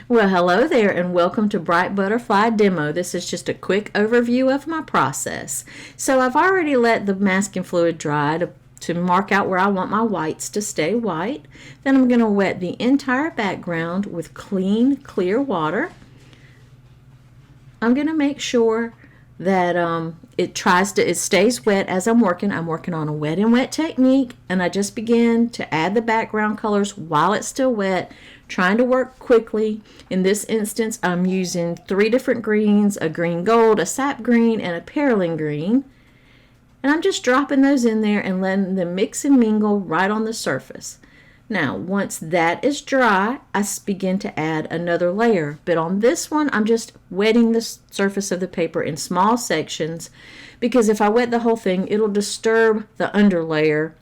Well, hello there and welcome to Bright Butterfly Demo. This is just a quick overview of my process. So I've already let the masking fluid dry to mark out where I want my whites to stay white. Then I'm going to wet the entire background with clean, clear water. I'm going to make sure that it stays wet as I'm working. I'm working on a wet and wet technique, and I just begin to add the background colors while it's still wet, trying to work quickly. In this instance, I'm using 3 different greens, a green gold, a sap green, and a perylene green. And I'm just dropping those in there and letting them mix and mingle right on the surface. Now, once that is dry, I begin to add another layer. But on this one, I'm just wetting the surface of the paper in small sections, because if I wet the whole thing, it'll disturb the under layer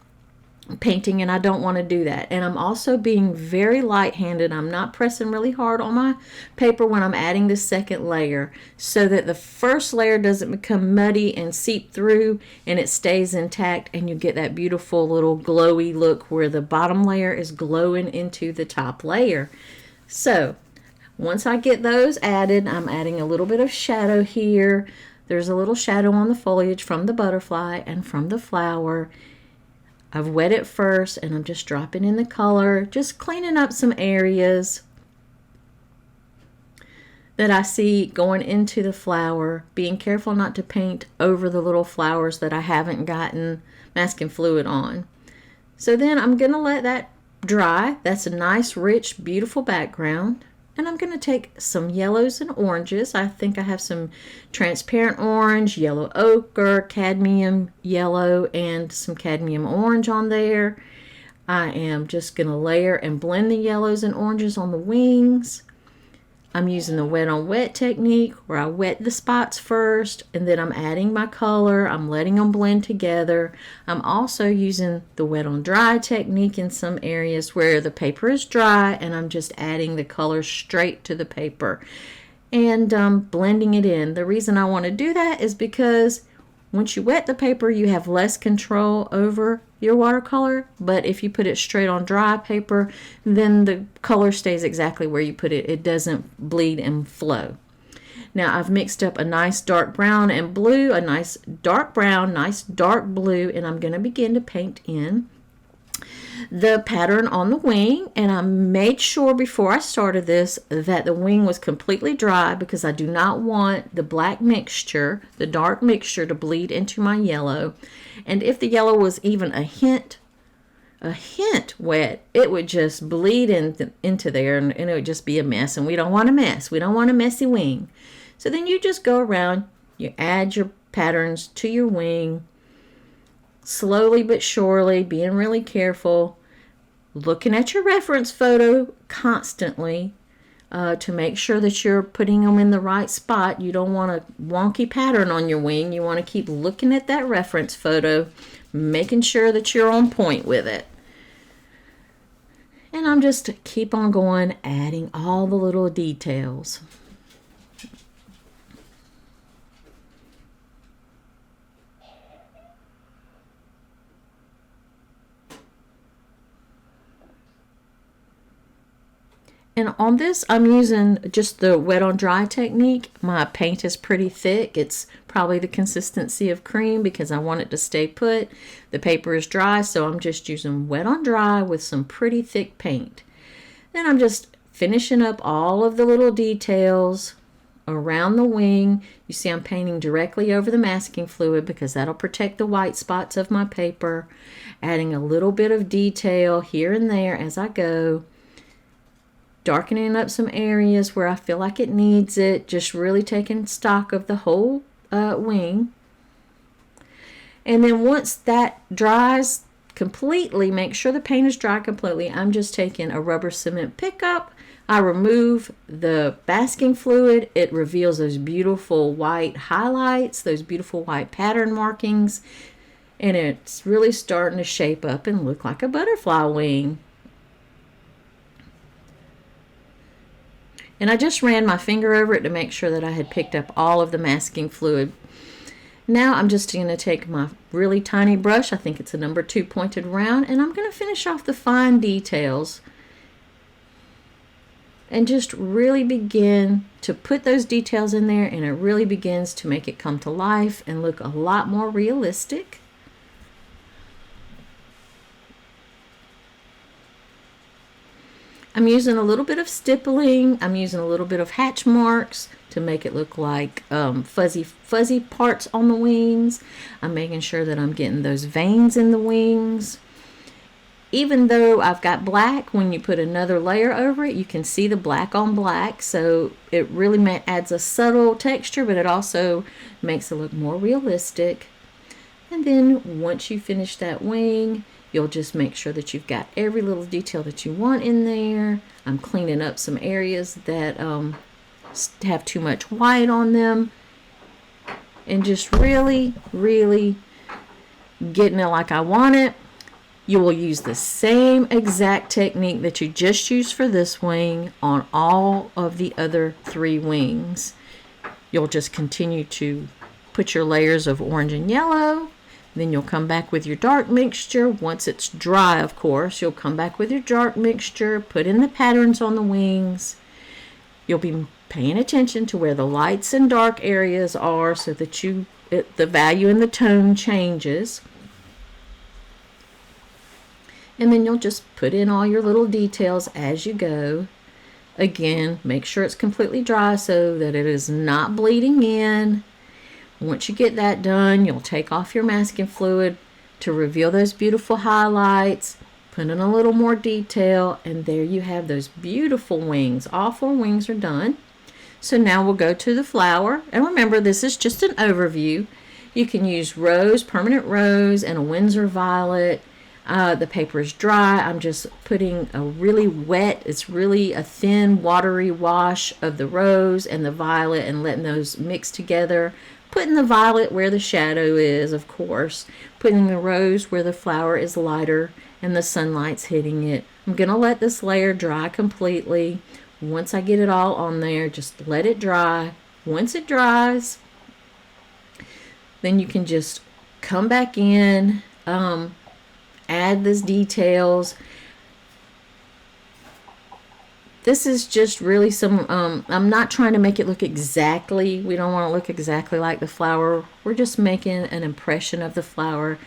painting, and I don't want to do that. And I'm also being very light-handed. I'm not pressing really hard on my paper when I'm adding the second layer, so that the first layer doesn't become muddy and seep through, and it stays intact, and you get that beautiful little glowy look where the bottom layer is glowing into the top layer. So once I get those added, I'm adding a little bit of shadow here. There's a little shadow on the foliage from the butterfly and from the flower. I've wet it first, and I'm just dropping in the color, just cleaning up some areas that I see going into the flower, being careful not to paint over the little flowers that I haven't gotten masking fluid on. So then I'm going to let that dry. That's a nice, rich, beautiful background. And I'm going to take some yellows and oranges. I think I have some transparent orange, yellow ochre, cadmium yellow, and some cadmium orange on there. I am just going to layer and blend the yellows and oranges on the wings. I'm using the wet on wet technique, where I wet the spots first and then I'm adding my color. I'm letting them blend together. I'm also using the wet on dry technique in some areas where the paper is dry, and I'm just adding the color straight to the paper and blending it in. The reason I want to do that is because once you wet the paper, you have less control over your watercolor, but if you put it straight on dry paper, then the color stays exactly where you put it. It doesn't bleed and flow. Now I've mixed up a nice dark brown and blue, a nice dark brown, nice dark blue, and I'm going to begin to paint in the pattern on the wing. And I made sure before I started this that the wing was completely dry, because I do not want the black mixture, the dark mixture, to bleed into my yellow. And if the yellow was even a hint wet, it would just bleed into there, and it would just be a mess, and we don't want a mess. We don't want a messy wing. So then you just go around, you add your patterns to your wing, slowly but surely, being really careful, looking at your reference photo constantly to make sure that you're putting them in the right spot. You don't want a wonky pattern on your wing. You want to keep looking at that reference photo, making sure that you're on point with it. And I'm just keep on going, adding all the little details. And on this, I'm using just the wet on dry technique. My paint is pretty thick. It's probably the consistency of cream, because I want it to stay put. The paper is dry, so I'm just using wet on dry with some pretty thick paint. Then I'm just finishing up all of the little details around the wing. You see I'm painting directly over the masking fluid, because that'll protect the white spots of my paper. Adding a little bit of detail here and there as I go. Darkening up some areas where I feel like it needs it, just really taking stock of the whole wing. And then once that dries completely, make sure the paint is dry completely, I'm just taking a rubber cement pickup. I remove the basking fluid. It reveals those beautiful white highlights, those beautiful white pattern markings, and it's really starting to shape up and look like a butterfly wing. And I just ran my finger over it to make sure that I had picked up all of the masking fluid. Now I'm just going to take my really tiny brush, I think it's a number 2 pointed round, and I'm going to finish off the fine details and just really begin to put those details in there, and it really begins to make it come to life and look a lot more realistic. I'm using a little bit of stippling. I'm using a little bit of hatch marks to make it look like fuzzy parts on the wings. I'm making sure that I'm getting those veins in the wings. Even though I've got black, when you put another layer over it, you can see the black on black. So it really adds a subtle texture, but it also makes it look more realistic. And then once you finish that wing, you'll just make sure that you've got every little detail that you want in there. I'm cleaning up some areas that have too much white on them. And just really, really getting it like I want it. You will use the same exact technique that you just used for this wing on all of the other 3 wings. You'll just continue to put your layers of orange and yellow. Then you'll come back with your dark mixture. Once it's dry, of course, you'll come back with your dark mixture, put in the patterns on the wings. You'll be paying attention to where the lights and dark areas are so that the value and the tone changes. And then you'll just put in all your little details as you go. Again, make sure it's completely dry so that it is not bleeding in. Once you get that done, you'll take off your masking fluid to reveal those beautiful highlights, put in a little more detail, and there you have those beautiful wings. All 4 wings are done. So now we'll go to the flower. And remember, this is just an overview. You can use rose, permanent rose, and a Winsor violet. The paper is dry. I'm just putting a really wet, it's really a thin, watery wash of the rose and the violet and letting those mix together. Putting the violet where the shadow is, of course. Putting the rose where the flower is lighter and the sunlight's hitting it. I'm going to let this layer dry completely. Once I get it all on there, just let it dry. Once it dries, then you can just come back in, add these details. This is just really some, I'm not trying to make it look exactly, we don't want to look exactly like the flower. We're just making an impression of the flower.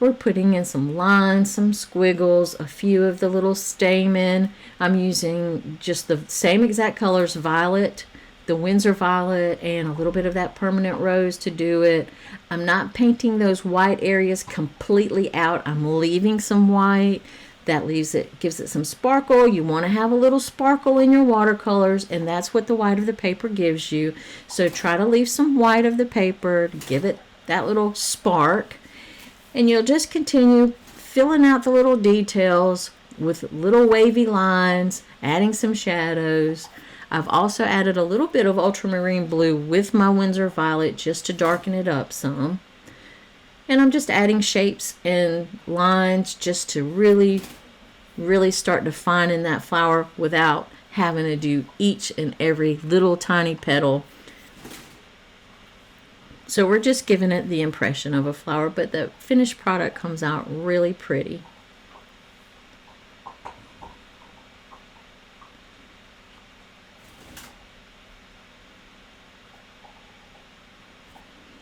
We're putting in some lines, some squiggles, a few of the little stamen. I'm using just the same exact colors, violet, the Winsor violet, and a little bit of that permanent rose to do it. I'm not painting those white areas completely out. I'm leaving some white. That gives it some sparkle. You want to have a little sparkle in your watercolors, and that's what the white of the paper gives you. So try to leave some white of the paper to give it that little spark. And you'll just continue filling out the little details with little wavy lines, adding some shadows. I've also added a little bit of ultramarine blue with my Winsor violet just to darken it up some. And I'm just adding shapes and lines just to really, really start defining that flower without having to do each and every little tiny petal. So we're just giving it the impression of a flower, but the finished product comes out really pretty.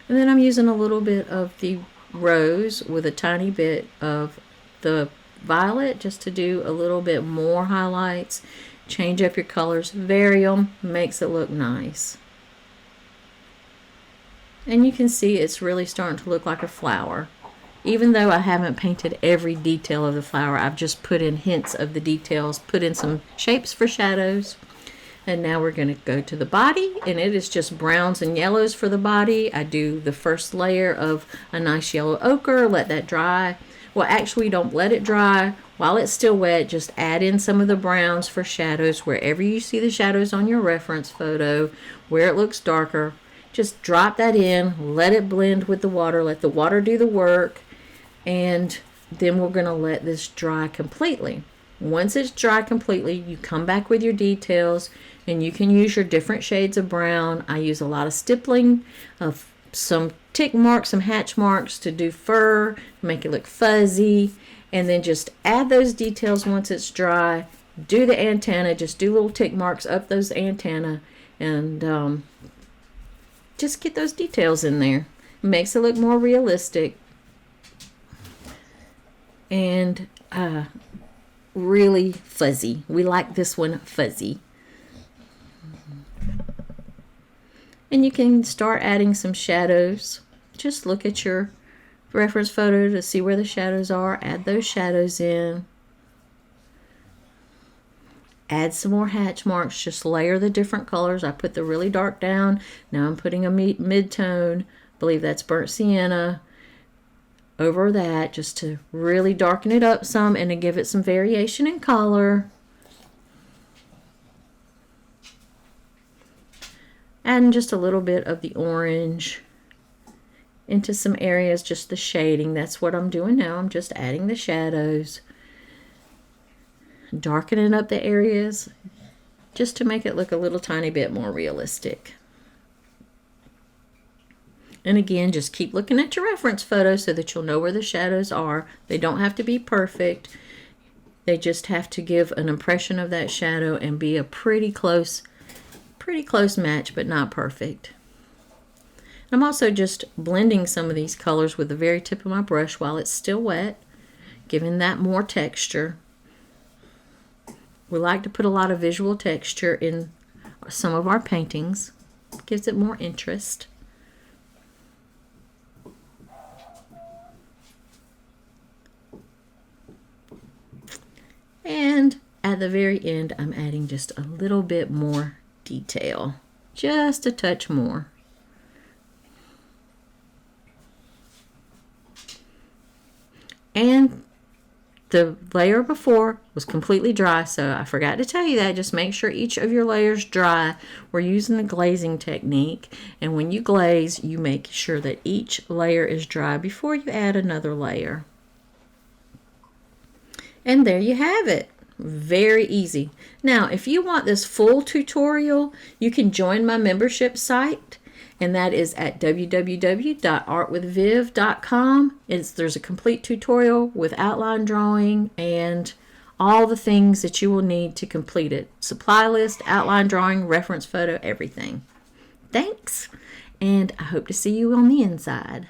And then I'm using a little bit of the rose with a tiny bit of the violet just to do a little bit more highlights. Change up your colors, vary them, makes it look nice. And you can see it's really starting to look like a flower. Even though I haven't painted every detail of the flower, I've just put in hints of the details, put in some shapes for shadows. And now we're going to go to the body, and it is just browns and yellows for the body. I do the first layer of a nice yellow ochre, let that dry. Well, actually, don't let it dry. While it's still wet, just add in some of the browns for shadows. Wherever you see the shadows on your reference photo, where it looks darker, just drop that in, let it blend with the water, let the water do the work, and then we're going to let this dry completely. Once it's dry completely, you come back with your details, and you can use your different shades of brown. I use a lot of stippling, of some tick marks, some hatch marks to do fur, make it look fuzzy, and then just add those details once it's dry, do the antenna, just do little tick marks up those antenna, and just get those details in there. It makes it look more realistic and really fuzzy. We like this one fuzzy. And you can start adding some shadows. Just look at your reference photo to see where the shadows are. Add those shadows in. Add some more hatch marks. Just layer the different colors. I put the really dark down. Now I'm putting a mid-tone. I believe that's burnt sienna over that, just to really darken it up some and to give it some variation in color. Adding just a little bit of the orange into some areas, just the shading. That's what I'm doing now. I'm just adding the shadows, darkening up the areas just to make it look a little tiny bit more realistic. And again, just keep looking at your reference photo so that you'll know where the shadows are. They don't have to be perfect. They just have to give an impression of that shadow and be a pretty close match, but not perfect. I'm also just blending some of these colors with the very tip of my brush while it's still wet, giving that more texture. We like to put a lot of visual texture in some of our paintings. It gives it more interest. And at the very end, I'm adding just a little bit more detail, just a touch more. And the layer before was completely dry, so I forgot to tell you that. Just make sure each of your layers dry. We're using the glazing technique, and when you glaze, you make sure that each layer is dry before you add another layer. And there you have it. Very easy. Now, if you want this full tutorial, you can join my membership site, and that is at www.artwithviv.com. There's a complete tutorial with outline drawing and all the things that you will need to complete it. Supply list, outline drawing, reference photo, everything. Thanks, and I hope to see you on the inside.